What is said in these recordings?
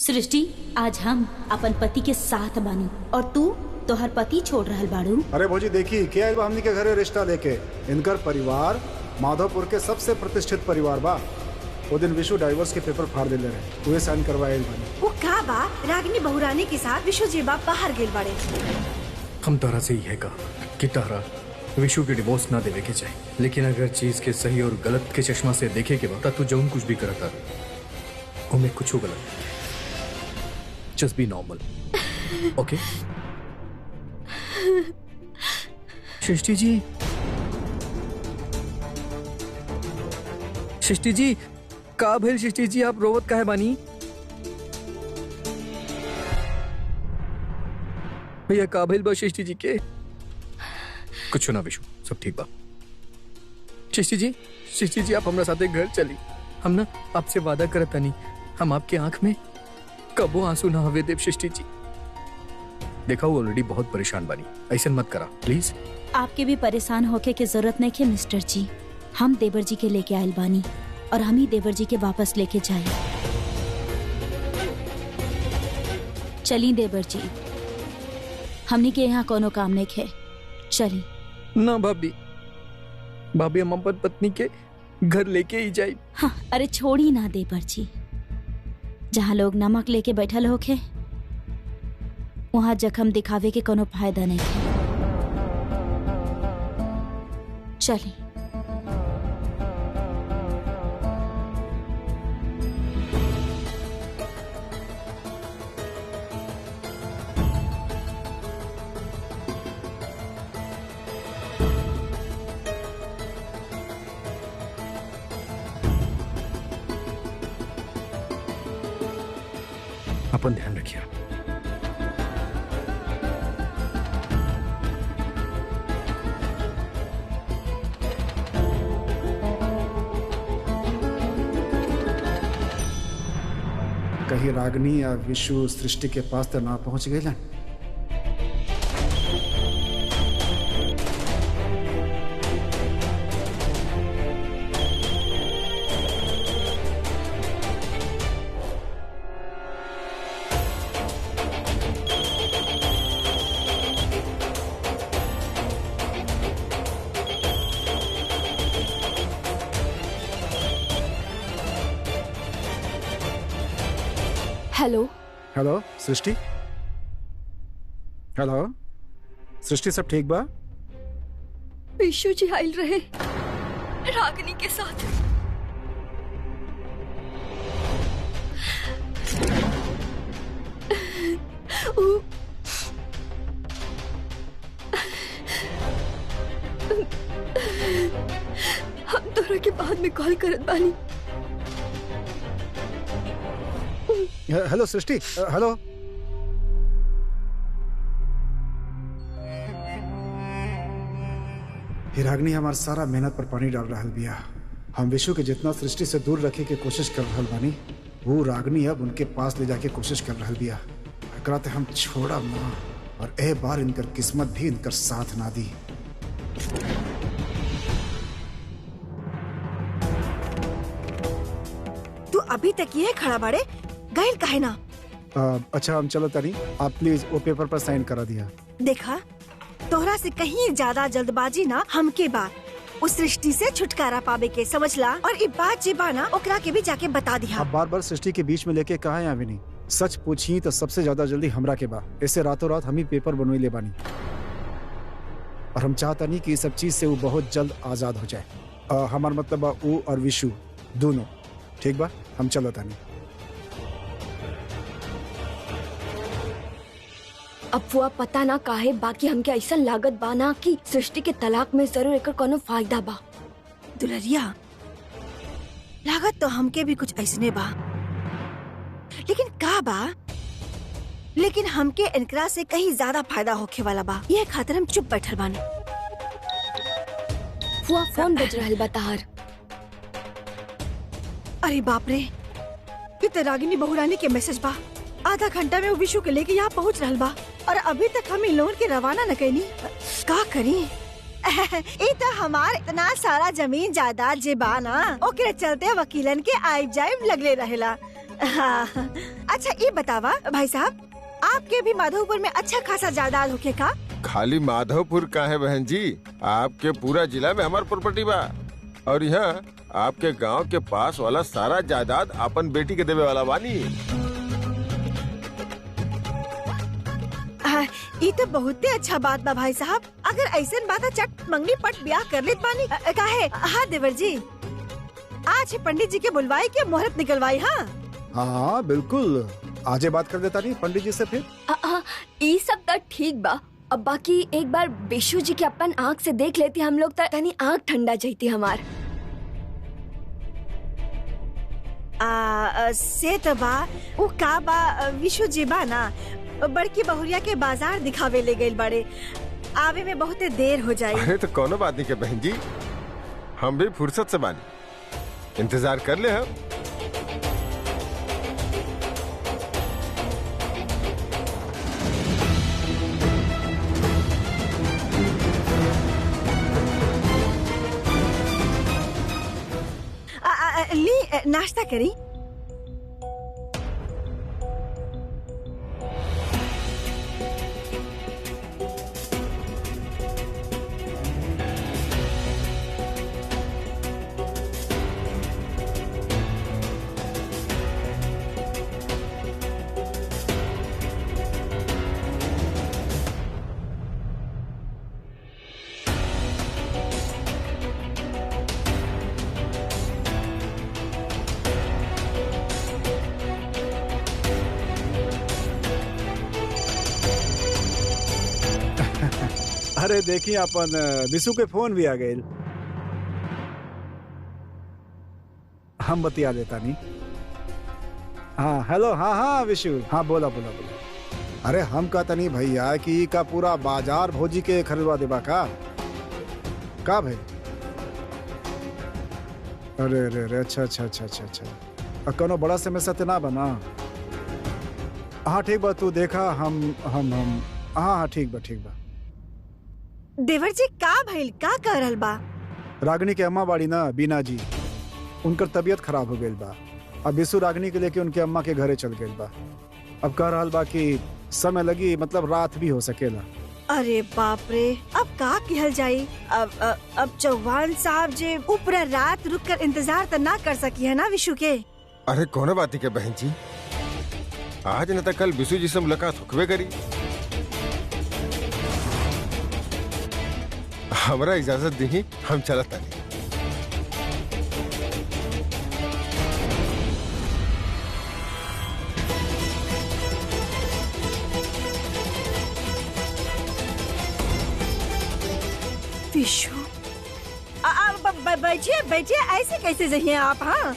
सृष्टि, आज हम अपन पति के साथ बानी और तू तोहर पति छोड़ रहल बाड़ू। अरे भौजी देखी क्या आइल बा हमनी के घरे रिश्ता लेके। इनकर परिवार माधवपुर के सबसे प्रतिष्ठित परिवार बा। वो दिन विशु डाइवोर्स के पेपर फाड़ देले रहे, उहे साइन करवाए बानी। वो का बा रागिनी बहुरानी के साथ विशु जी बाप बाहर गेल बाड़े। हम तोहरा से ही है का कि तोहरा विशु के डिवोर्स ना देवे के चाहिए, लेकिन अगर चीज के सही और गलत के चश्मा से देखे के बाद तू जौन कुछ भी करता उनमें कुछ गलत। जस्ट बी नॉर्मल, ओके? सृष्टि जी, सृष्टि जी का भेल? सृष्टि जी आप रोवत काहे बानी? भैया का भेल बा सृष्टि जी के? कुछ ना विशु, सब ठीक बा। सृष्टि जी, सृष्टि जी आप हमरा साथे घर चली। हम ना आपसे वादा करत नहीं, हम आपके आंख में कबो आंसू ना हवे देव। सृष्टि जी देखा, वो ऑलरेडी बहुत परेशान बानी, ऐसा मत करा प्लीज। आपके भी परेशान होके की जरूरत नहीं है मिस्टर जी। हम देवर जी के लेके आयल बानी और हम ही देवर जी के वापस लेके जाए। चली देवर जी, हमनी के यहाँ कोनो काम नहीं है, चली। ना भाभी, भाभी हम अपन पत्नी के घर लेके ही जाए। हाँ, अरे छोड़ी ना देवर जी, जहाँ लोग नमक लेके बैठल होके वहाँ जख्म दिखावे के कोनो फायदा नहीं है। चली। अपन ध्यान रखिए। कहीं रागिनी या विशु सृष्टि के पास तो ना पहुंच गए ना? हेलो हेलो सृष्टि, हेलो सृष्टि, सब ठीक बा? विशु जी आयल रहे रागिनी के साथ। हम तोरा के बाद में कॉल करत बानी। हेलो सृष्टि, हेलो। रागिनी हमार सारा मेहनत पर पानी डाल रहा बिया। हम विशु के जितना सृष्टि से दूर रखे के कोशिश कर रहा बानी, वो रागिनी अब उनके पास ले जाके कोशिश कर रहा बिया। एकरा ते हम छोड़ा ना, और ए बार इनकर किस्मत भी इनकर साथ ना दी। तू अभी तक ये खड़ा बाड़े, गैल काहे ना? अच्छा हम चलो तारी, आप प्लीज वो पेपर पर साइन करा दिया। देखा, तोहरा से कहीं ज्यादा जल्दबाजी ना हमके बा। उस सृष्टि से छुटकारा पावे के समझला, और ये बात जे बा ना ओकरा के भी जाके बता दिया। आप बार बार सृष्टि के बीच में लेके कहा है अभी नहीं? सच पूछी तो सबसे ज्यादा जल्दी हमरा के बा। ऐसे रातों रात हम ही पेपर बनवाई ले बानी, और हम चाहता नहीं कि इस सब चीज से वो बहुत जल्द आजाद हो जाए। हमार मतलब बा वो और विशु दोनों। ठीक बा, हम चलो तानी। अब वो पता ना काहे बाकी हमके ऐसा लागत बा ना कि सृष्टि के तलाक में जरूर एकर कोनो फायदा बा। दुलरिया, लागत तो हमके भी कुछ ऐसने बा, लेकिन का बा? लेकिन हमके इनकरा से कहीं ज्यादा फायदा होखे वाला बा, ये खातिर हम चुप बैठल बानी। फुआ फोन बज रहल बा तहार। अरे बाप रे, ये तो रागिनी बहुरानी के मैसेज बा। आधा घंटा में वो विशु के लेके यहाँ पहुँच रहल बा, और अभी तक हम इन लोगन के रवाना न कैनी। का करी? ई तो हमार इतना सारा जमीन जायदाद जे बा ना, ओकरे चलते वकीलन के आइब जाइब लगले रहेला। हाँ। अच्छा ये बतावा भाई साहब, आपके भी माधोपुर में अच्छा खासा जायदाद होके का? खाली माधवपुर का है बहन जी, आपके पूरा जिला में हमार प्रॉपर्टी बा। और यहाँ आपके गांव के पास वाला सारा जायदाद अपन बेटी के देवे वाला बानी। ये तो बहुत ही अच्छा बात बा भाई साहब। अगर ऐसे बात है चट मंगनी पट ब्याह कर लेत बानी। काहे? हाँ देवर जी, आज ही पंडित जी के बुलवाई के मुहूर्त निकलवाई। हाँ हाँ बिल्कुल, आज बात कर देता नहीं पंडित जी से फिर। ये सब तो ठीक बा। अब बाकी एक बार विशु जी के अपन आँख से देख लेती हम लोग, तनी आँख ठंडा जाती हमार। से तो बा वो का बा, विशु जी बा ना बड़की बहुरिया के बाजार दिखावे ले गए बड़े, आवे में बहुत देर हो जाए। अरे तो कोनो बात नहीं के बहन जी, हम भी फुर्सत से बानी, इंतजार कर ले हम। ली नाश्ता करी। अरे देखिए अपन विशु के फोन भी आ गए, हम बतिया देता नहीं। हाँ हेलो, हाँ हाँ विशु, हाँ बोला बोला बोला। अरे हम कहता नहीं भैया कि का पूरा बाजार भोजी के खरीदवा देबा का भाई? अरे अरे अरे अच्छा अच्छा अच्छा अच्छा अच्छा, कोनो बड़ा समस्या तो ना बना? हाँ ठीक बा, तू देखा हम हाँ हाँ ठीक बा। देवर जी का भइल, का कह रहल बा? रागिनी के अम्मा बाड़ी ना बीना जी, उनकर तबीयत खराब हो गई बा। अब विशु रागिनी के लेके उनके अम्मा के घरे चल गई बा। अब कह रहल बा कि समय लगी, मतलब रात भी हो सकेला। अरे बाप रे, अब का कहल जाई? अब चौहान साहब जे ऊपर रात रुक कर इंतजार तो ना कर सकी है ना विशु के? अरे कोनो बात नहीं के बहन जी, आज न तो कल विशु जी से मुलाकात होकबे करी। हमरा इजाजत दी, हम चलता नहीं। विशु बैठिए बैठिए, ऐसे कैसे जाइए आप? हाँ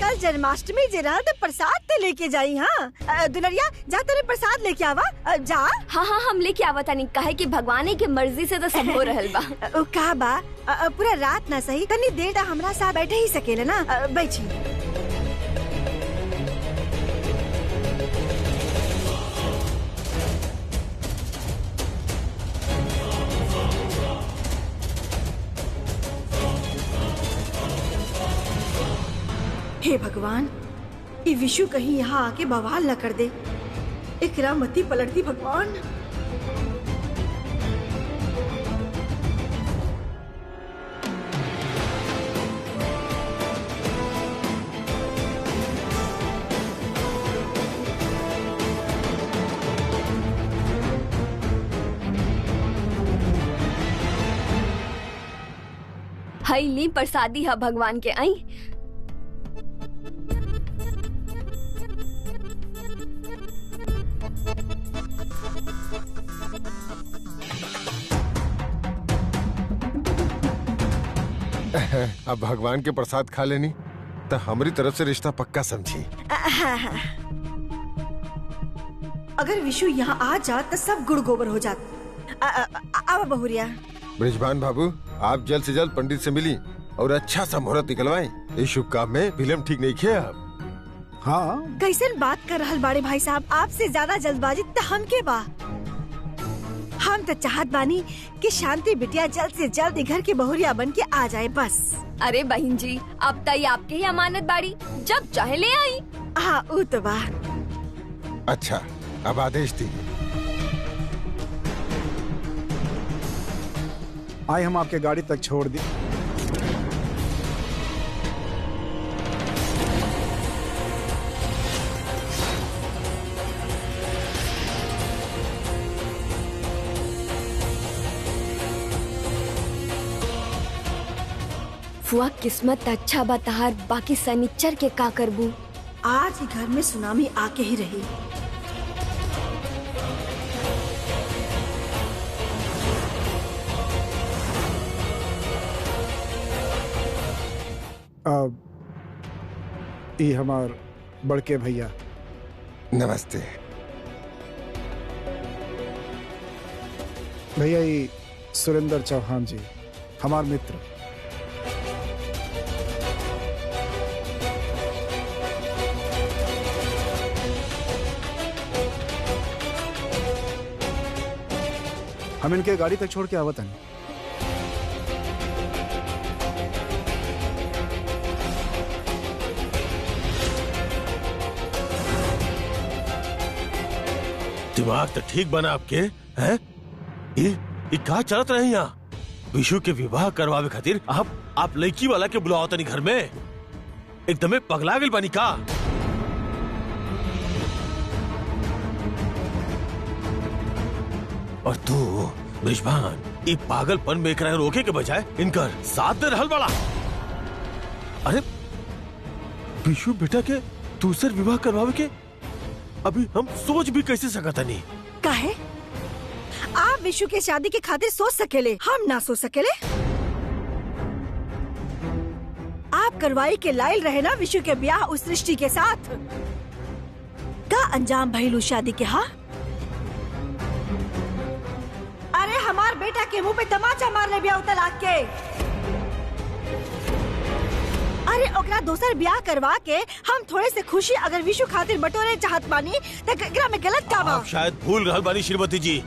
कल जन्माष्टमी जे रहा तो प्रसाद ते लेके जाई। हाँ दुलरिया जा, तेरे प्रसाद लेके आवा जा। हाँ हाँ हम लेके आवा तानी, काहे कि भगवान की मर्जी से तो सब हो रहल बा। का बा पूरा रात ना सही, तनी देर दा हमरा साथ बैठे ही सकेले ना। बैठी। हे भगवान, ये विशु कहीं यहाँ आके बवाल न कर दे। इकरा मती पलटती भगवान। हई ली प्रसादी है भगवान के। आई अब भगवान के प्रसाद खा लेनी तो हमारी तरफ से रिश्ता पक्का समझी। अगर विशु यहाँ आ जात तो सब गुड़ गोबर हो जात। अब बहुरिया ब्रिजभान बाबू, आप जल्द से जल्द पंडित से मिली और अच्छा सा मुहूर्त निकलवाएं। इस शुभ काम में फिल्म ठीक नहीं किया आप। हाँ कैसे बात कर रहल बाड़े भाई साहब, आपसे ज्यादा जल्दबाजी तो हम के बा। हम तो चाहत बानी कि शांति बिटिया जल्द से जल्द घर की बहुरिया बन के आ जाए बस। अरे बहन जी, अब तक आपके ही अमानत बाड़ी, जब चाहे ले आई। हाँ वो तो बा। अच्छा, अब आदेश दी। आए हम आपके गाड़ी तक छोड़ दी। फुआ किस्मत अच्छा बताहार, बाकी सनिच्चर के का करबू। आज ही घर में सुनामी आके ही रही। अब ये हमार बड़के भैया। नमस्ते भैया, ये सुरेंद्र चौहान जी हमार मित्र। हम इनके गाड़ी तक छोड़ के आवत हन। दिमाग तो ठीक बना आपके हैं? ये का चलत रहे यहाँ? विशु के विवाह करवावे खातिर आप लड़की वाला के बुलाओ तनी घर में? एकदमे पगला गई बानी का? और तू ब्रिजभान, ये पागलपन में एकरा रोके के बजाय इनकर साथ दे रहल बड़ा। अरे विशु बेटा के दूसर विवाह करवावे के अभी हम सोच भी कैसे सकता नहीं। काहे? आप विशु के शादी की खातिर सोच सकेले, हम ना सोच सकेले? आप करवाई के लायल रहे ना विशु के ब्याह उस सृष्टि के साथ। का अंजाम भइलू शादी के? हाँ, अरे हमार बेटा के मुंह पे तमाचा मार ले ब्याह तलाक के। अरे ओकरा दूसर ब्याह करवा के हम थोड़े से खुशी अगर विशु खातिर बटोरे चाहत बानी त एकरा में गलत का बा? आप शायद भूल रहल बानी श्रीमती जी,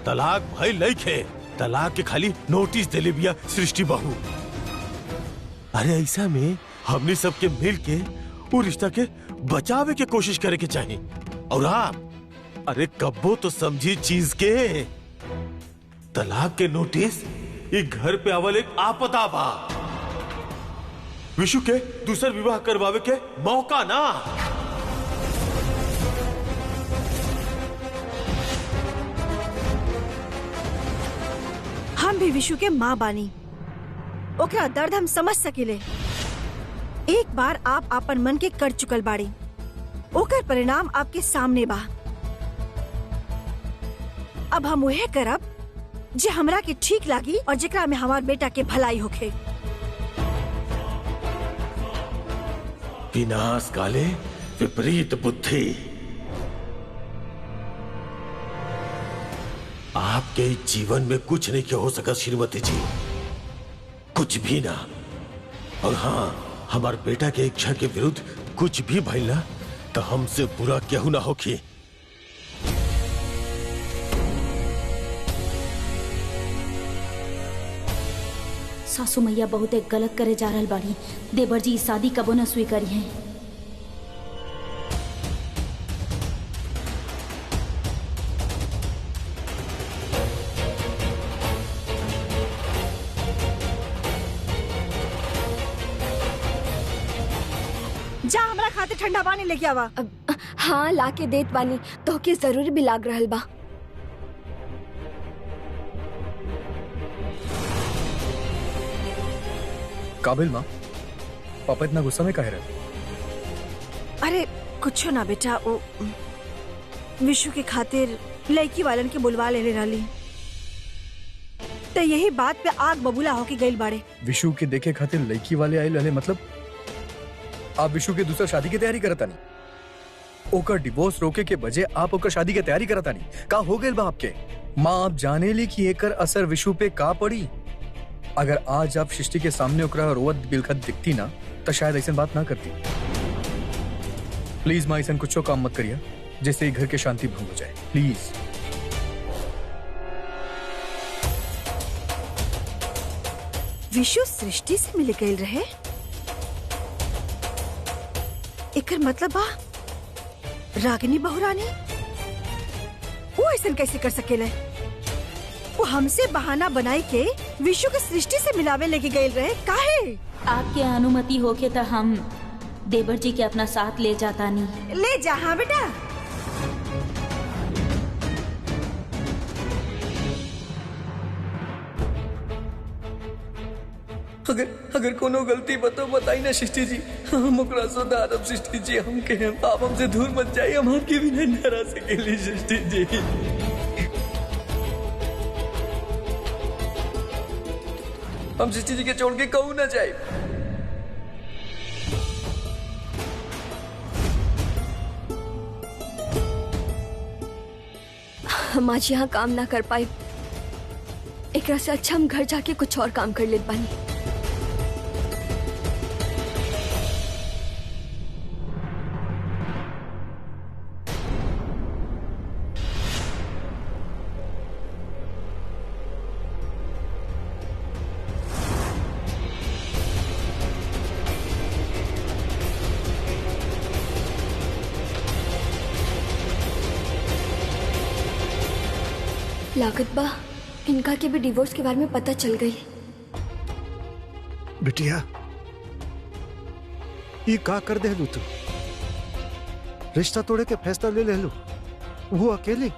तलाक भाई लइखे, तलाक के खाली नोटिस देले बिया सृष्टि बहू। अरे ऐसा में हमने सबके मिल के वो रिश्ता के बचावे के कोशिश करे के चाहिए। और आप अरे कब्बो तो समझी चीज के, तलाक के नोटिस ये घर पे आवल एक आपदा बा, विशु के दूसर विवाह करवावे के मौका ना। हम भी विशु के माँ बानी, ओकरा दर्द हम समझ सकेले। एक बार आप अपन मन के कर चुकल बाड़ी, ओकर परिणाम आपके सामने बा। अब हम वह करब जे हमरा के ठीक लागी और जेकरा में हमार बेटा के भलाई होखे। विनाश काले विपरीत बुद्धि। आपके जीवन में कुछ नहीं क्या हो सका श्रीमती जी, कुछ भी ना। और हाँ, हमारे बेटा के इच्छा के विरुद्ध कुछ भी भइला तो हमसे बुरा क्यों ना होखी। सासू मैया बहुत एक गलत करे जा रहल बाड़ी। देवर जी इस शादी कबो न स्वीकारी है। जा हमरा खातिर ठंडा पानी लेके आवा। हाँ ला के देत बानी, तो के जरूर भी लाग रहल बा। काबिल माँ, पापा इतना गुस्सा में काहे रहे? अरे कुछ ना बेटा, वो विशु के खातिर लड़की वालन के बुलवा ले रही, तो यही बात पे आग बबूला होके गइल बाड़े। विशु के देखे खातिर लड़की वाले आए लले, मतलब आप विशु के दूसरा शादी की तैयारी करता नहीं? ओकर डिवोर्स रोके के बजे आप ओकर शादी की तैयारी करता नहीं? का हो गइल बा आपके? माँ आप जाने ली कि एकर असर विशु पे का पड़ी? अगर आज आप सृष्टि के सामने ओकरा रोवत बिलखत दिखती ना तो शायद ऐसा बात ना करती। प्लीज माँ, ऐसा कुछ काम मत करिए जिससे घर के शांति भंग हो जाए, प्लीज। विशु सृष्टि से मिल गई रहे। एकर मतलब बा रागिनी बहुरानी वो ऐसा कैसे कर सकेले? वो हमसे बहाना बनाई के विशु के सृष्टि से मिलावे लेके गए रहे। काहे? आपके अनुमति होके तो हम देवर जी के अपना साथ ले जाता नहीं। ले जा। हाँ बेटा, अगर कोनो गलती बतो बताई ना सृष्टि जी, हम ओकरा सुधारब सृष्टि जी। हम के आप हमसे दूर मत जाइए, हम आपके भी नहीं डरा सकेली सृष्टि जी। हम सृष्टि जी के छोड़ के कहूँ ना जाए। हम आज यहाँ काम ना कर पाए, एकरा से अच्छा हम घर जाके कुछ और काम कर लेत बानी। लागत बा इनका के भी डिवोर्स के बारे में पता चल गई। बिटिया ये का कर दे लू? तू रिश्ता तोड़े के फैसला ले लू, वो अकेली।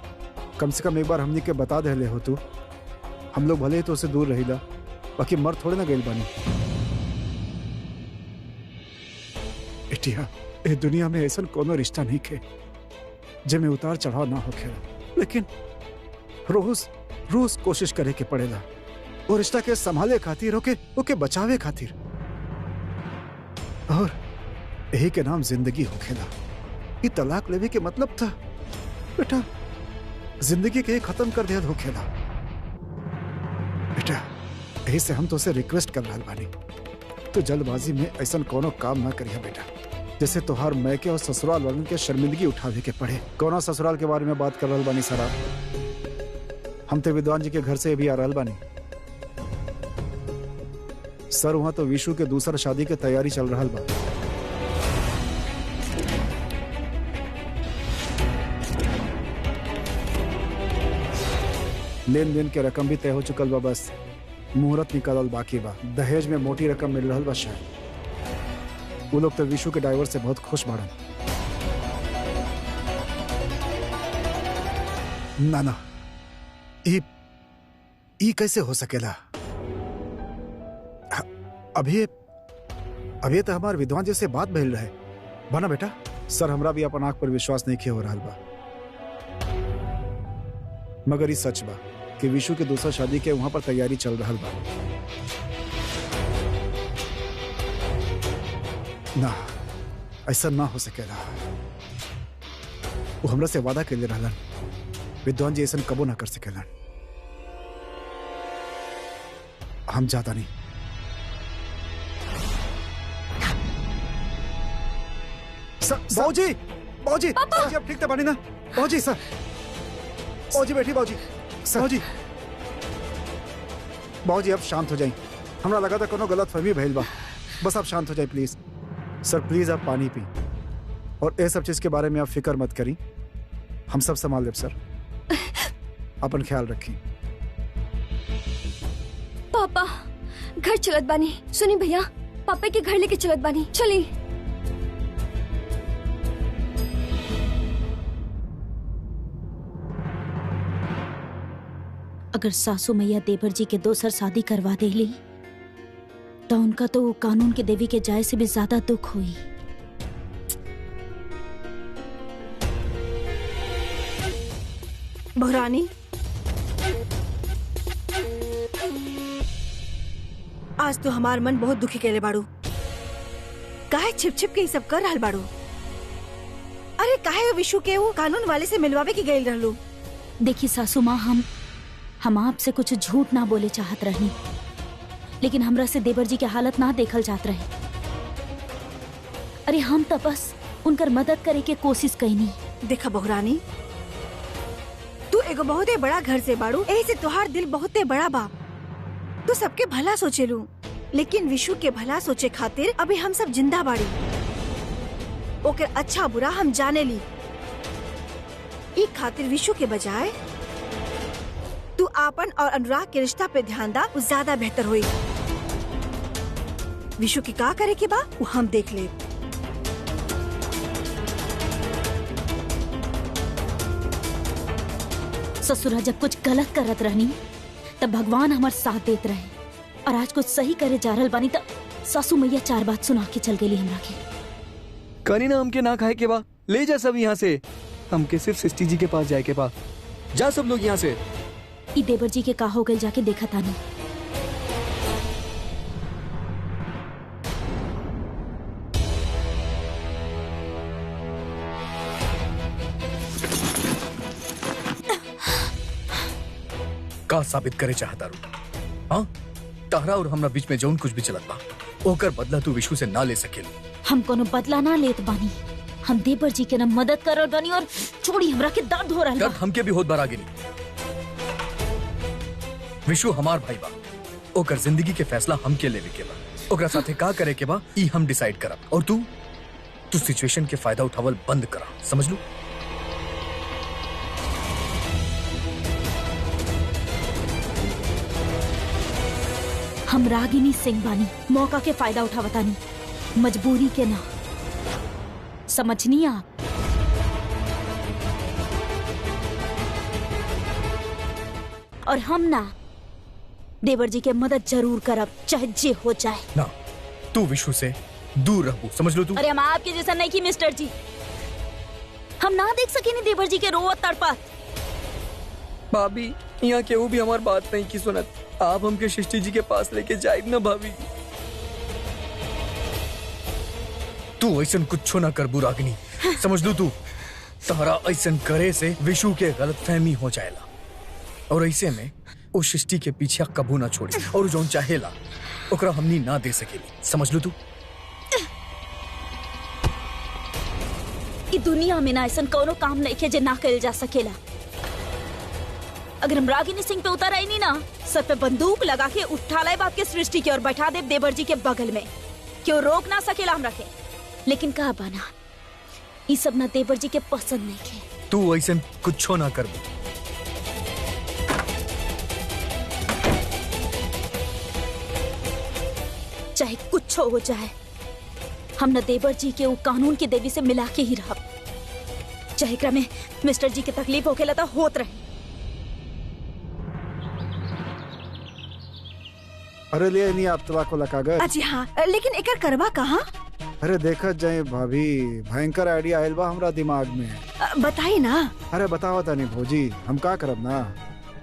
कम से कम एक बार हमनी के बता दे ले हो तू। हम लोग भले ही तो उसे दूर रहीला, बाकी मर थोड़े ना गइल बानी। बिटिया ए दुनिया में ऐसा कोनो रिश्ता नहीं के जेमे उतार चढ़ाव ना होखे, लेकिन रोज रोज कोशिश करे के पड़ेला वो रिश्ता के संभाले खातिर, ओके बचावे खातिर। और यही के नाम जिंदगी होखेला। ये तलाक लेवे के मतलब था बेटा जिंदगी के खत्म कर दिया होखेला। बेटा यही से हम तो उसे रिक्वेस्ट कर रहा बानी, तो जल्दबाजी में ऐसा कोनो काम ना करिया बेटा, जैसे तोहार मैके और ससुराल वालों के शर्मिंदगी उठावे के पड़े। कौना ससुराल के बारे में बात कर रहा बानी सर? हम तो विद्वान जी के घर से भी आ रहल बानी सर। वहां तो विशु के दूसरा शादी के तैयारी चल रहा बा। लेन देन के रकम भी तय हो चुकल बा, बस मुहूर्त निकालल बाकी बा। दहेज में मोटी रकम मिल रहा बा शायद। वो लोग तो विशु के डाइवोर्स से बहुत खुश बाड़न। ना ना ई कैसे हो सकेला? अभी तो हमारे विद्वान जी से बात भइल रहे बना बेटा। सर हमरा भी अपन आंख पर विश्वास नहीं किया हो रहा बा, मगर ये सच बा कि विशु के दूसरा शादी के वहां पर तैयारी चल रहा बा। ना ऐसा ना हो सकेला। वो हमरा से वादा कर ले रहलन, विद्वान जी ऐसा कबो ना कर सकेलन। हम जाता नहीं। बाबूजी बाबूजी बाबूजी अब ठीक था बानी ना? बाबूजी सर, बाबूजी बैठी। बाबूजी सर, बाबूजी अब शांत हो जाइए। हमरा लगा था कोनो गलत फहमी भइल बा, बस आप शांत हो जाइए प्लीज। सर प्लीज आप पानी पी, और ये सब चीज के बारे में आप फिक्र मत करी, हम सब संभाल लेब सर। अपन ख्याल रखी। पापा घर चलत बानी। सुनी भैया, पापा के घर लेके चलत बानी, चली। अगर सासू मैया देवर जी के दोसर शादी करवा देली तो उनका तो वो कानून के देवी के जाए से भी ज्यादा दुख हुई। बहुरानी आज तो हमार मन बहुत दुखी केले बाड़ू। काहे छिप छिप के सब कर रहल बाड़ू? अरे काहे विशु के वो कानून वाले से मिलवावे की गई रहलू? देखिए सासू माँ, हम आपसे कुछ झूठ ना बोले चाहत रही, लेकिन हमरा से देवर जी के हालत ना देखल जात रहे। अरे हम तो बस उनकर मदद करे के कोशिश कईनी। देखा बहुरानी, तू एगो बहुते बड़ा घर से बाड़ू, यही से तुहार दिल बहुते बड़ा बा। तू सबके भला सोचेलू, लेकिन विशु के भला सोचे खातिर अभी हम सब जिंदा बाड़ी। ओकर अच्छा बुरा हम जाने ली। ई खातिर विशु के बजाय तू आपन और अनुराग के रिश्ता पे ध्यान दा, वो ज्यादा बेहतर होई। विशु की का करे के बा वो हम देख ले। ससुरा जब कुछ गलत करत रहनी तब भगवान हमार साथ देत रहे, और आज कुछ सही करे जा रहल बानी तब सासू मैया 4 बात सुना के चल गेली हमरा के। कनी ना हमके ना खाए के बा, ले जा सब यहाँ से। हमके सिर्फ सृष्टि जी के पास जाए के बा। जा सब लोग यहाँ से। ई देवर जी के का हो गइल जाके देखा तानी। का साबित करे चाहता रू? हाँ, तारा और हमरा बीच में जौन कुछ भी चलत बा ओकर बदला तू विशु से ना ले सकेली। हम कोनो बदला ना लेत बानी। हम देवर जी के ना मदद करल बानी और छोड़ी हमरा के दर्द हो रहल दर्द बा। हमके भी होत बार आगे नहीं। विशु हमार भाई बा, ओकर जिंदगी के फैसला हमके लेवे के बा। ओकरा साथे का करे के बा ई हम डिसाइड करब, और तू सिचुएशन के फायदा उठावल बंद करा, समझ लू? हम रागिनी सिंह बानी, मौका के फायदा उठावतानी, मजबूरी के ना। समझनी आप? और हम ना देवर जी के मदद जरूर करब, चाहे जे हो जाए। ना, तू विशु से दूर रहू, समझ लो तू? अरे हम आपके जैसा नहीं की मिस्टर जी। हम ना देख सके नहीं देवर जी के रोवत तड़पत। भाभी, यहाँ केहू भी हमार बात नहीं की सुनत। आप हमके सृष्टि जी के पास लेके जाइब ना भाभी। तू ऐसन कुछो ना करबू रागिनी, समझ लू तू? तारा ऐसन करे से विशु के गलतफहमी हो जाएला, और ऐसे में वो सृष्टि के पीछे कबू ना छोड़ी, और जौन चाहेला ओकरा हमनी ना दे सकेली, समझ लू तू? ई दुनिया में ना ऐसन कोनो काम नहीं के जे ना कइल जा सकेला। अगर हम रागिनी सिंह पे उतर आई नहीं ना, सर पे बंदूक लगा के उठा लाए बाप के सृष्टि के और बैठा दे देवर जी के बगल में। क्यों रोक ना सकेला हम रखे? लेकिन कहा बाना, ई सब ना देवर जी के पसंद नहीं के। तू ऐसन कुछो ना करबू। चाहे कुछ हो जाए, हम न देवर जी के वो कानून की देवी से मिला के ही रहब। चाहे एकरा में मिस्टर जी के तकलीफ होखेला तो होत रहे। अरे ले नहीं आप तबाको कागज। अजी हाँ, लेकिन एकर करवा कहाँ? अरे देखत जाए भाभी, भयंकर आइडिया आयल बा हमरा दिमाग में। बताई ना। अरे बताओ तानी भौजी, हम का करब ना,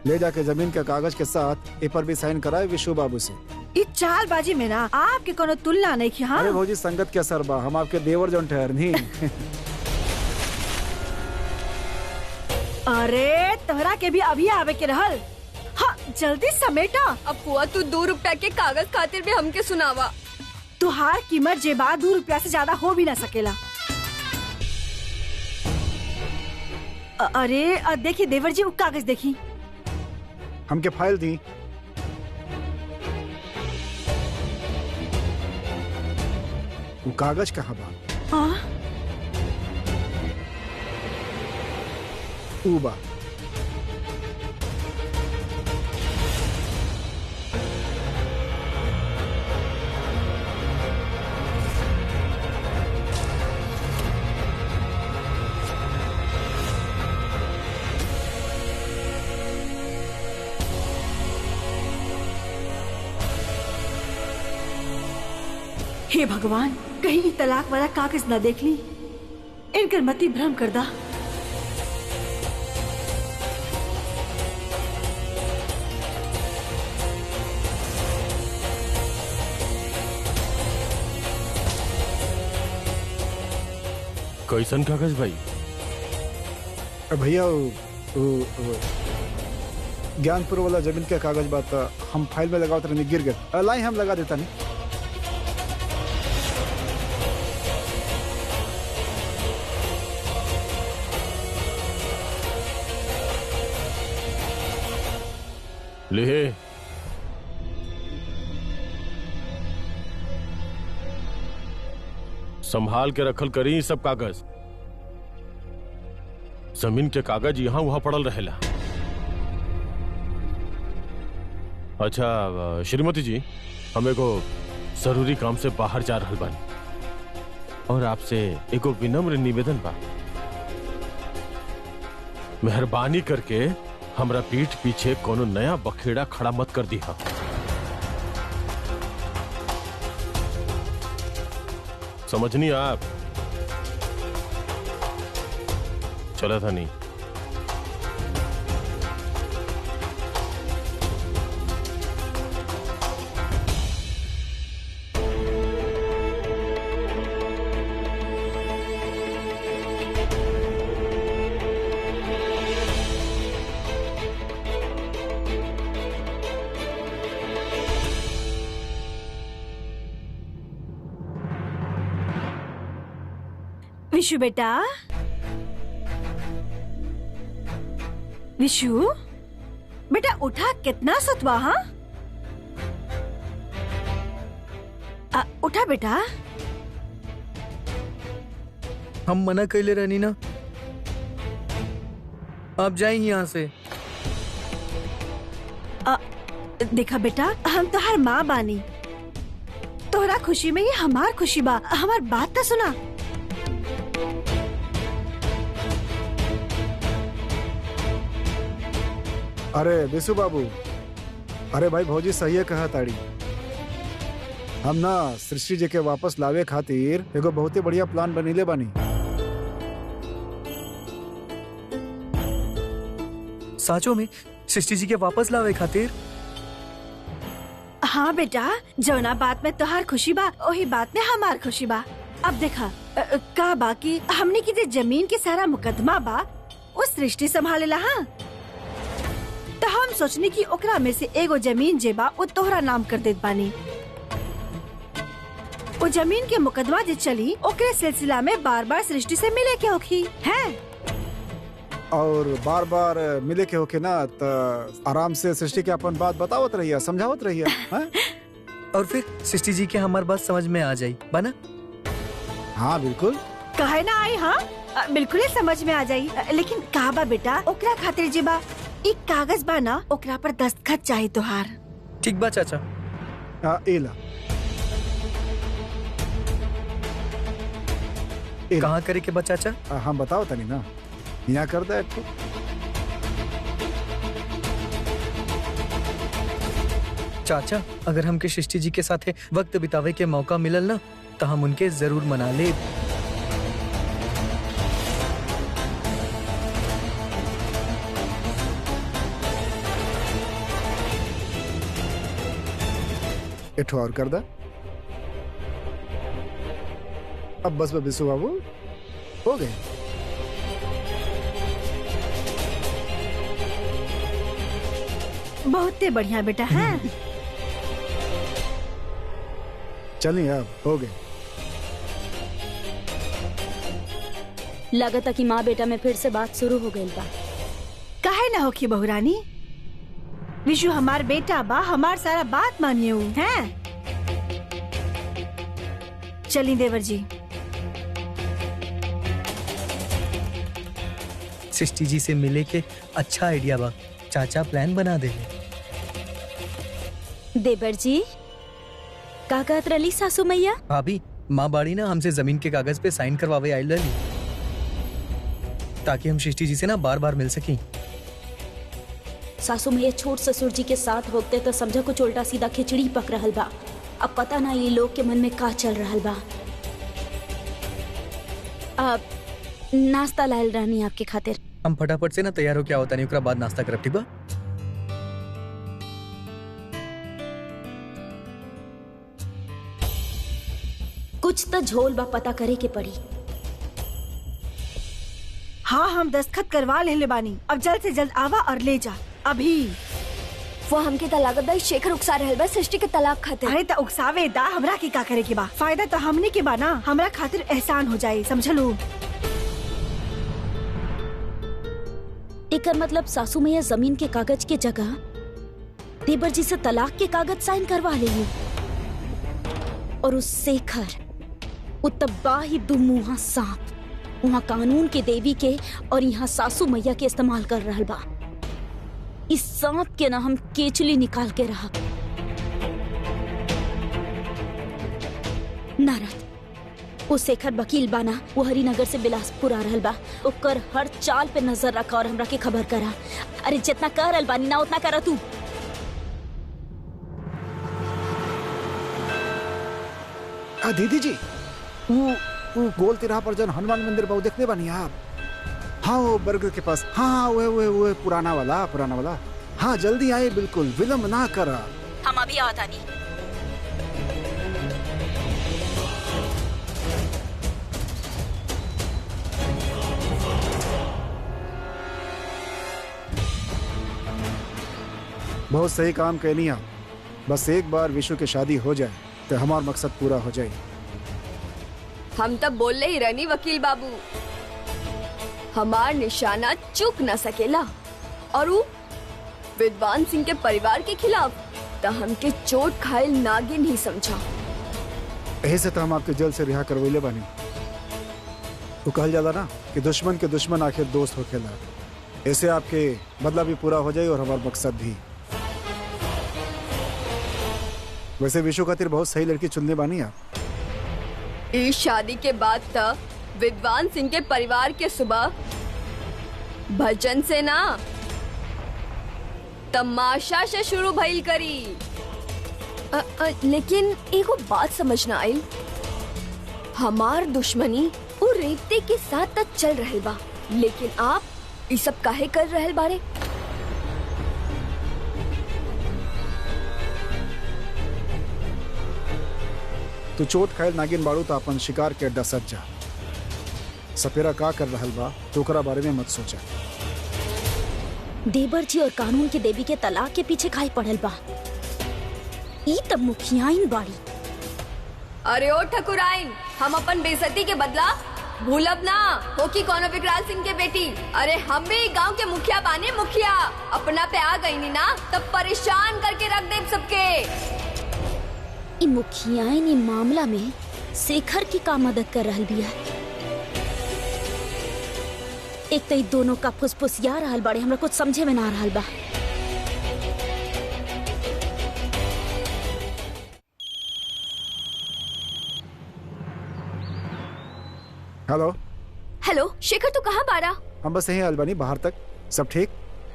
ले जाके जमीन के कागज के साथ ए पर भी साइन कराए विशु बाबू से। इस चालबाजी में ना आपके कोनो तुलना नहीं की। हाँ? अरे भौजी संगत के असर बा, हम आपके देवर जौन ठहरनी। अरे तोहरा के भी अभी आवे के रहल। हाँ, जल्दी समेटा। अब हुआ तू 2 रुपया के कागज खातिर भी हमके सुनावा। तुहार कीमत जे बा 2 रुपया से ज्यादा हो भी ना सकेला। अरे देखी देवर जी, वो कागज देखी। हमके फाइल दी। वो कागज कहाँ बा? हाँ? ऊ बा। हे भगवान, कहीं तलाक वाला कागज न देख ली। इनकर मति भ्रम कर दा। कैसन कागज भाई? भैया ज्ञानपुर वाला जमीन के कागज बात हम फाइल में लगाओ तो गिर गए। लाई हम लगा देता नहीं। ले संभाल के रखल करी सब कागज। जमीन के कागज यहाँ वहां पड़ल रहेला। अच्छा श्रीमती जी, हम एगो जरूरी काम से बाहर जा रहल बानी और आपसे एगो विनम्र निवेदन बा। मेहरबानी करके हमरा पीठ पीछे कोनो नया बखेड़ा खड़ा मत कर दिया। समझनी आप? चला था नहीं। विशु बेटा, विशु बेटा उठा, कितना सतवा। हाँ उठा बेटा। हम मना कैले रहनी ना, आप जाए यहाँ से। देखा बेटा, हम तोहार माँ बानी, तोहरा खुशी में ही हमार खुशी बा। हमार बात तो सुना। अरे विशु बाबू, अरे भाई भौजी सही है कहा ताड़ी। हम ना सृष्टि जी के वापस लावे खातिर एगो बहुत ही बढ़िया प्लान बनीले बानी। साचो में सृष्टि जी के वापस लावे खातिर? हाँ बेटा, जौना बात में तोहार खुशी बा वही बात में हमार खुशी बा। अब देखा का बाकी हमने की जे जमीन के सारा मुकदमा बा वो सृष्टि संभालेला। हाँ तो हम सोचनी कि ओकरा में से एगो जमीन जे बा वो तोहरा नाम कर देत बानी। वो जमीन के मुकदमा जे चली ओकरे सिलसिला में बार बार सृष्टि से मिले के होखी है, और बार बार मिले के होके ना तो आराम से सृष्टि के अपन बात बतावत रहिए, समझावत रहिए। और फिर सृष्टि जी के हमार बात समझ में आ जाई बना। हाँ बिल्कुल, कहे ना आई। हाँ बिल्कुल ही समझ में आ जाई। लेकिन का बा बेटा, ओकरा खातिर जे बा एक कागज बा ना, ओकरा पर दस्तखत चाहिए तोहार। ठीक बा चाचा। एला कहाँ करे के बा चाचा? हम बताओ तनी ना, यहाँ कर दे। चाचा अगर हमके सृष्टि जी के साथ वक्त बितावे के मौका मिलल ना तो हम उनके जरूर मना ले। एठो और कर दे। अब बस विशु बाबू हो गए। बहुत ही बढ़िया बेटा है। चलिए अब हो गए। लगता कि माँ बेटा में फिर से बात शुरू हो गई बा। काहे ना होखी बहुरानी, विशु हमार बेटा बा, हमार सारा बात मानिए हैं। चली देवर जी। सृष्टि जी से मिले के अच्छा आइडिया बा, चाचा प्लान बना दे। देवर जी का कहत रही सासू मैया? भाभी माँ बाड़ी ना हमसे जमीन के कागज पे साइन करवावे आइल रही, ताकि हम सृष्टि जी से ना बार बार मिल सकी। सासू मैया छोट ससुर जी के साथ होते तो समझा कुछ उल्टा सीधा खिचड़ी पक रहल बा। अब पता ना ये लोग के मन में का चल रहल बा। अब नाश्ता लायल रहनी आपके खातिर। हम फटाफट से ना तैयार हो क्या होता नहीं, बाद नाश्ता करब। ठीक बा? कुछ तो झोल बा, पता करे के पड़ी। हाँ हम दस्तखत करवा ले बानी। अब जल्द से जल्द आवा और ले जा अभी। वो हमके तलाक दा शेखर उकसा रहल बा सृष्टि के तलाक खातिर। अरे तो उकसावे दा, हमरा की का करे के बा? फायदा तो हमने के बा ना, हमरा खातिर एहसान हो जाए, समझलू? एकर मतलब सासू मैया जमीन के कागज के जगह देवर जी से तलाक के कागज साइन करवा लेंगी। और उस शेखर उतब्बा ही दुमुहा सांप वहाँ कानून के देवी के और यहाँ सासू मैया के इस्तेमाल कर रहल बा। इस सांप के ना हम केचली निकाल के रहा। नारद, वो शेखर वकील बाना, वो हरिनगर से बिलासपुर आ रहल बा। ओकर हर चाल पे नजर रखा और हमरा के खबर करा। अरे जितना कह रहल बानी ना उतना करा तू। दीदी जी, वो गोल तिराहा पर जन हनुमान मंदिर बहु देखने बानी आप? हाँ, वो बर्गर के पास। हाँ, वो पुराना वाला। हाँ, जल्दी आए, बिल्कुल विलम्ब ना करा। हम अभी आता नहीं। बहुत सही काम कहनी आप। बस एक बार विशु की शादी हो जाए तो हमारा मकसद पूरा हो जाए। हम तब बोले ही रहनी वकील बाबू, हमार निशाना चूक न सकेला। और वो विद्वान सिंह के परिवार के खिलाफ तो हमके चोट खाइल नागिन ही समझा। यही से तो हम आपके जेल से रिहा करवैले बानी। वो कहल जाला ना कि दुश्मन के दुश्मन आखिर दोस्त होखेला। ऐसे आपके बदला भी पूरा हो जाए और हमारा मकसद भी। वैसे विशु खातिर बहुत सही लड़की चुनने बानी आप। इस शादी के बाद तक विद्वान सिंह के परिवार के सुबह भजन से ना तमाशा से शुरू भइल करी। लेकिन एगो बात समझना आई, हमार दुश्मनी वो रेवती के साथ तक चल रहे बा, लेकिन आप ये सब काहे कर रहे बारे? तू चोट खायल नागिन बाड़ू तो अपन शिकार के अड्डा सज जा। सपेरा का कर रहल बा तो ओकरा बारे में मत सोचा। देवर जी और कानून के देवी के तलाक के पीछे खाई पड़ल बा। ई तब मुखियाइन बाड़ी। अरे ओ ठकुराइन, हम अपन बेइज्जती के बदला भूलब ना हो कि कौनो विकराल सिंह के बेटी। अरे हम भी गांव के मुखिया बाने मुखिया। अपना पे आ गई नी ना तब परेशान करके रख दे सबके। इ मुखियाइन इ मामला में शेखर की का मदद कर रहल बिया। एक तो दोनों का फुसफुसिया रहल बाड़े, हमरा कुछ समझे में ना रहल बा। हेलो हेलो शेखर, तू कहाँ बारा? हम बस यहीं आइल बानी, बाहर तक। सब ठीक?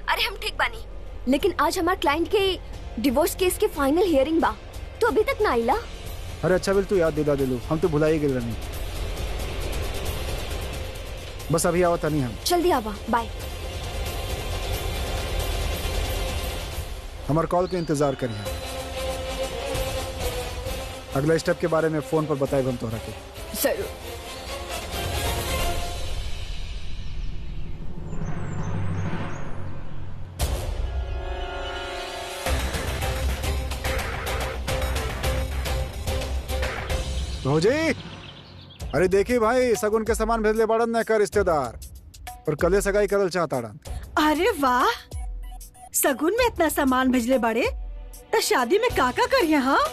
अरे हम ठीक बानी, लेकिन आज हमारे क्लाइंट के डिवोर्स केस के फाइनल हियरिंग बा। तू अभी तक ना आइला? अरे अच्छा बिल, तू याद दिला दिलू, हम तो भुला ही गए रहनी। बस अभी आवत नहीं हम। जल्दी आवा, बाय। हमारे कॉल के इंतजार करिए। अगला स्टेप के बारे में फोन पर बताए हम तोहरा के। जरूर। भौजी, अरे देखी भाई, सगुन के सामान भेजले बाड़न न कर रिश्तेदार, और कले सगाई करल चाहताड़न। अरे वाह, सगुन में इतना सामान भेजले बाड़े तो शादी में काका करिए? हाँ,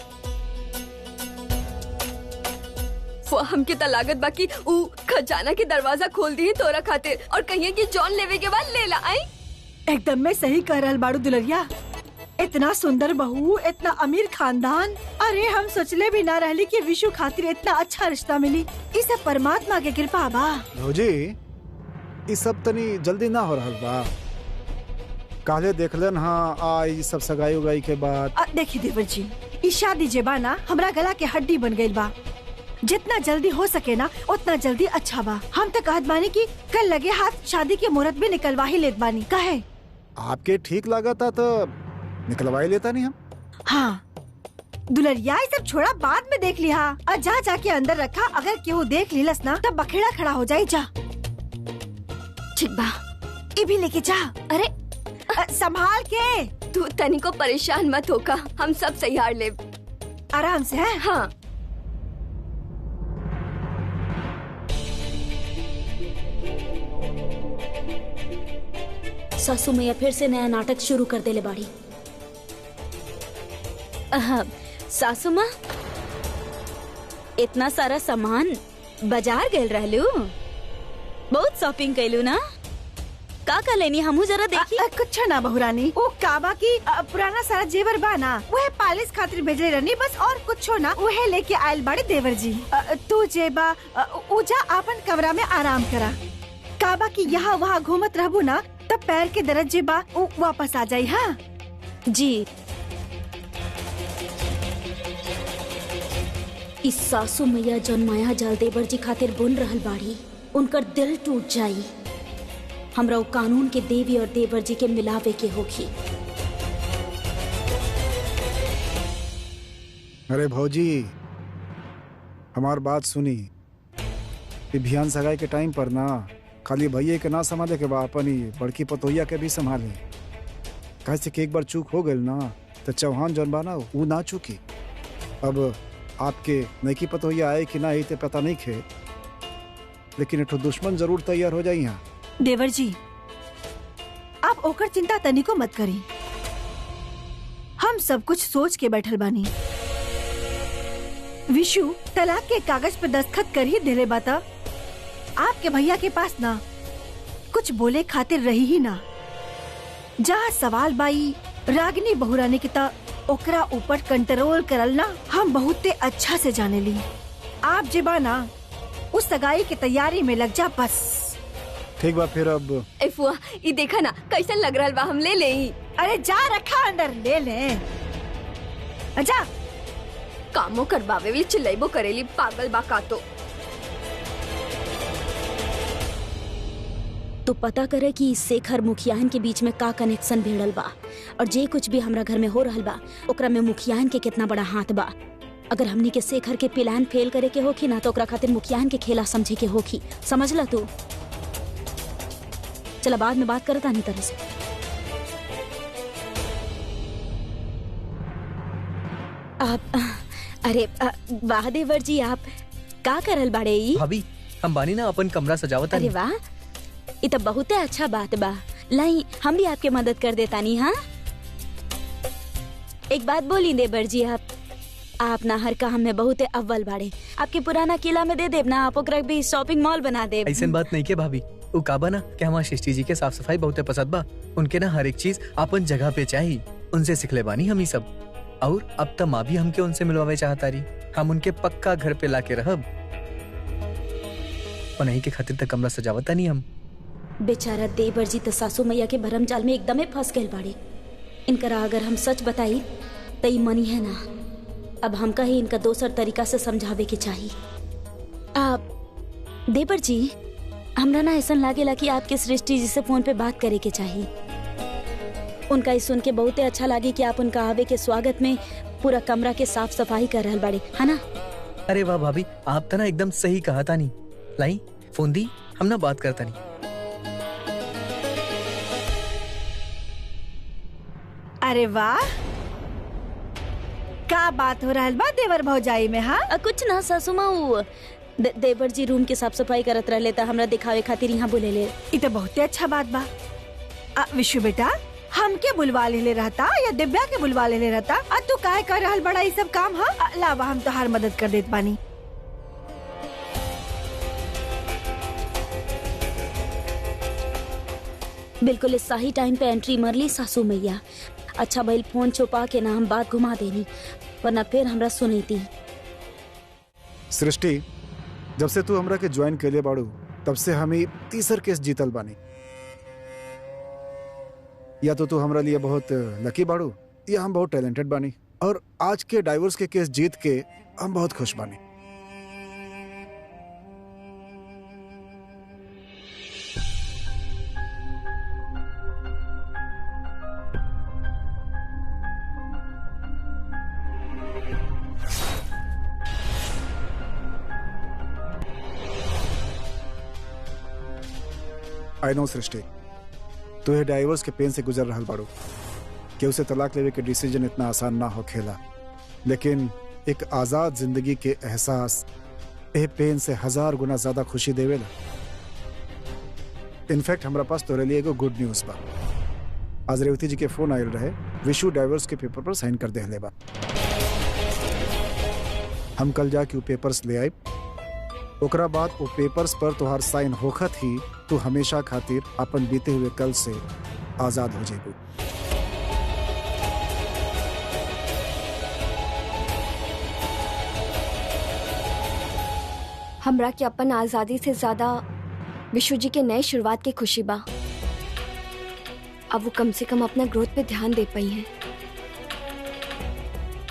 वो हमके तलागत बाकी ऊ खजाना के दरवाजा खोल दी तोरा खातिर और कहिए कि जॉन लेवे के बाद ले ला आई। एकदम में सही कह रहल बाड़ू दुलरिया। इतना सुंदर बहू, इतना अमीर खानदान। अरे हम सोचले भी ना रहली कि विशु खातिर इतना अच्छा रिश्ता मिली। ई सब परमात्मा के कृपा बा। भौजी, ई सब तनी जल्दी ना हो रहल बा। काले देखलन हाँ आई सब सगाई उगाई के बाद। देखी देवर जी, ई शादी जे बा ना हमरा गला के हड्डी बन गई बा। जितना जल्दी हो सके ना उतना जल्दी अच्छा बा। हम तो कहत बानी कि कल लगे हाथ शादी के मुहूर्त भी निकलवा ही लेत बानी। काहे? आपके ठीक लागता तो निकलवा ही लेता नहीं हम। हाँ दुलरिया, ये सब छोड़ा, बाद में देख लिया। और जा जाके अंदर रखा, अगर क्यों देख लीलस ना तब बखेड़ा खड़ा हो जाए। जा ठीक बा, ये भी लेके जा। अरे संभाल के। तू तनी को परेशान मत होका, हम सब सहियार ले। आराम से है। हाँ सासू मैया फिर से नया नाटक शुरू कर देले बाड़ी। सासू माँ, इतना सारा सामान बाजार गए रहलू, बहुत शॉपिंग कैलू ना? का लेनी हमू जरा देखी। कुछ ना बहुरानी, वो काबा की पुराना सारा जेवर बा ना, वह पालिश खातिर भेजले रहनी बस, और कुछ ना वह लेके आयल बाड़े देवर जी। तू जेबा उजा अपन कमरा में आराम करा। काबा की यहाँ वहाँ घूमत रहबू ना तब पैर के दर्द जेबा वापस आ जाई। हाँ जी। इस सासू मैया जौन माया जाल देवर जी खातिर बुन रहल बाड़ी, उनकर दिल टूट जाई। हमरा कानून के देवी और देवर जी के मिलावे के होगी। अरे भौजी, हमार बात सुनी। अभियान सगाई के टाइम पर ना खाली भैया के ना संभाले के बा, अपनी बड़की पतोहिया के भी संभाले। कैसे कि एक बार चूक हो गई ना तो चौहान जौन बा ना वो ना चूकी। अब आपके नई पतोहिया आए कि ना आई तो पता नहीं खे, लेकिन एक दुश्मन जरूर तैयार हो जाई। यहाँ देवर जी, आप ओकर चिंता तनिको मत करी। हम सब कुछ सोच के बैठल बानी। विशु तलाक के कागज पे दस्तखत कर ही देले बाता। आपके भैया के पास ना कुछ बोले खातिर रही ही ना। जहाँ सवाल बाई रागिनी बहुरानी की ता ओकरा ऊपर कंट्रोल करल ना हम बहुते अच्छा से जाने ली। आप जेबा ना उस सगाई की तैयारी में लग जा बस। ठीक बा फिर। अब ए फुआ, ये देखा ना कैसन लग रहा बा, हम ले ले। अरे जा रखा अंदर, ले ले। अच्छा कामो करवावे भी चिल्लाइबो करेली, पागल बा का तो पता करे कि शेखर मुखियान के बीच में का कनेक्शन भिड़ल बा, और जे कुछ भी हमरा घर में हो रहल बा ओकरा में मुखियान के कितना बड़ा हाथ बा। अगर हमनी के शेखर के प्लान फेल करे के होखी ना तो ओकरा खातिर मुखियान के खेला समझे के होखी। समझला तू? चला बाद में बात करता नहीं तरह से। आप अरे वाह देवर जी, आप का करल बाड़े? ई भाभी, हम बानी ना अपन कमरा सजावत। अरे वाह, ये तो बहुत अच्छा बात बा। लाई हम भी आपके मदद कर देता नहीं। हाँ एक बात बोली देवर जी, आप ना हर काम में बहुत अव्वल बाड़े। आपके पुराना किला में दे देब ना, आप ओकरा भी शॉपिंग मॉल बना देब। ऐसन बात नहीं के भाभी, वो काबा ना कि हमारे सृष्टि जी के साफ सफाई बहुत पसंद बा। उनके ना हर एक चीज अपन जगह पे चाहिए, उनसे सिखले बानी हम ही सब। और अब तक माँ भी हमके उनसे मिलवावे चाहता रही। हम उनके पक्का घर पे लाके रहब, उन्हीं के खातिर तक कमरा सजावता नहीं हम। बेचारा देवर जी तो सासू मैया के भरम जाल में एकदम फंस गए बाड़े। इनकरा अगर हम सच बताई तो ई मनी है ना। अब हमका ही इनका दोसर तरीका से समझावे के चाहिए। आप देवर जी, हमरा ना ऐसा लागेला कि आपके सृष्टि जी से फोन पे बात करे के चाहिए। उनका इस सुन के बहुत अच्छा लगे कि आप उनका आवे के स्वागत में पूरा कमरा के साफ सफाई कर रहल बाड़े, है ना? अरे वाह भाभी, आप तो ना एकदम सही कहा था। नहीं लाई फोन दी, हम ना बात करता नहीं। अरे वाह, का बात हो रहा बा देवर भौजाई में? हाँ कुछ ना सासू माँ, देवर जी रूम के साफ सफाई करत रहले त हमरा दिखावे खातिर यहाँ बुलेले। ये तो बहुत अच्छा बात बा। विशु बेटा, हमके बुलवा ले रहता या दिव्या के बुलवा ले रहता? तू काहे कर रहल बड़ा ये सब काम? हाँ लावा, हम तो हर मदद कर देत बानी। बिल्कुल इस सही टाइम पे एंट्री मर ली सासू मैया। अच्छा भइल फोन छुपा के ना हम बात घुमा देनी, वरना फिर हमरा सुनी थी। सृष्टि, जब से तू हमरा के ज्वाइन के लिए बाड़ू तब से हमें तीसर केस जीतल बानी। या तो तू हमरा लिए बहुत लकी बाड़ू या हम बहुत टैलेंटेड बानी, और आज के डाइवोर्स के केस जीत के हम बहुत खुश बानी। आई नो सृष्टि, तू ये डाइवोर्स के पेन से गुजर रहा बाड़ू कि उसे तलाक लेवे के डिसीजन इतना आसान ना हो खेला, लेकिन एक आजाद जिंदगी के एहसास ए पेन से 1000 गुना ज्यादा खुशी देवेला। इनफैक्ट हमारा पास तोरे लिए एगो गुड न्यूज बा। आज रेवती जी के फोन आयल रहे, विशु डाइवोर्स के पेपर पर साइन कर देले बा। हम कल जाके वो पेपर्स ले आए, ओकरा बाद वो पेपर्स पर तुहार साइन होखत ही तू हमेशा खातिर अपन बीते हुए कल से आजाद हो जाएगी। हमरा के अपन आजादी से ज्यादा विशु जी के नए शुरुआत की खुशी बा। अब वो कम से कम अपना ग्रोथ पे ध्यान दे पाई हैं।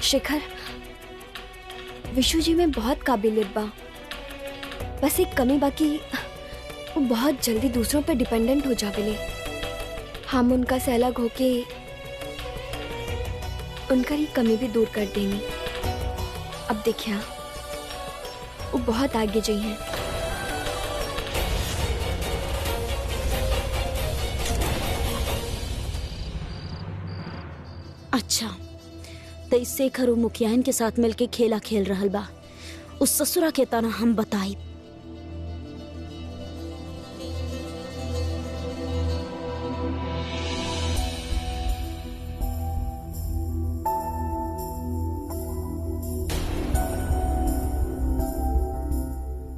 शिखर, विशु जी में बहुत काबिलियत बा, बस एक कमी बाकी वो बहुत जल्दी दूसरों पे डिपेंडेंट हो जावेले। हम उनका से अलग होके उनका ये कमी भी दूर कर देंगे। अब देखिए वो बहुत आगे जी हैं। अच्छा, तो इससे खरू मुखियाइन के साथ मिलके खेला खेल रहल बा। उस ससुरा के तना हम बताई।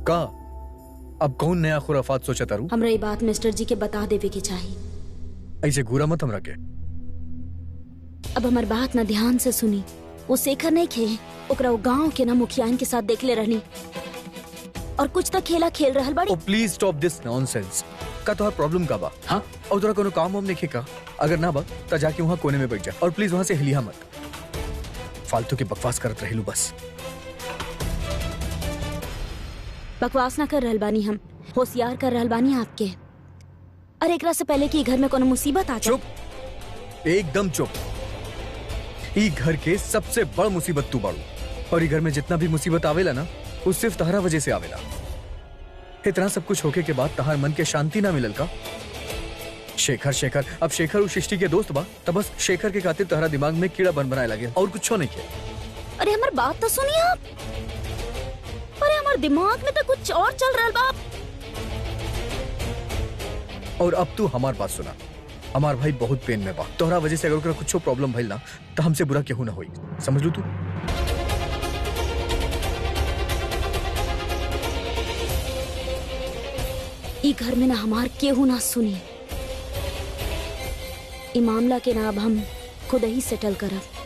का अब कौन नया खुराफात सोचा तारू? हमरा ये बात मिस्टर जी के बता देवे के चाहिए। ऐसे घूरा मत हमरा के। अब हमार बात ना ध्यान से सुनी। वो शेखर नहीं खे, ओकरा वो गांव के ना मुखियाइन के साथ देख ले रहनी और कुछ तो खेला खेल रहल बाड़ी। ओ प्लीज स्टॉप दिस नॉनसेंस। का तोहर प्रॉब्लम का बा? हाँ, और तोरा कोनो काम हम नहीं का? अगर ना बा तो जाके वहाँ कोने में बैठ जा और प्लीज वहाँ से हिलिया मत। फालतू की बकवास करत रहेलू बस। बकवास ना कर रहल बानी, हम होशियार कर रहल बानी आपके। और एकरा से पहले कि घर में कोनो मुसीबत आ जाए। चुप, एकदम चुप। ई घर के सबसे बड़ मुसीबत तू बाड़ू, और ई घर में जितना भी मुसीबत आवेला ना वो सिर्फ तहरा वजह से आवेला। इतना सब कुछ होके के बाद तहार मन के शांति ना मिलल का? शेखर शेखर, अब शेखर उस सृष्टि के दोस्त बा, तब बस शेखर के खातिर तहरा दिमाग में कीड़ा बन बनाए लगे और कुछ नहीं किया। अरे हमार बात तो सुनिए आप। अरे हमार दिमाग में तो कुछ और चल रहा बा। और अब तू हमार बात सुना। हमार भाई बहुत पेन में बा, तोहरा वजह से अगर कुछ प्रॉब्लम भइल ना तो हमसे बुरा केहू ना होई, समझ लू तू? ई घर में ना हमार केहू ना सुनी। ई मामला के ना अब हम खुद ही सेटल करब।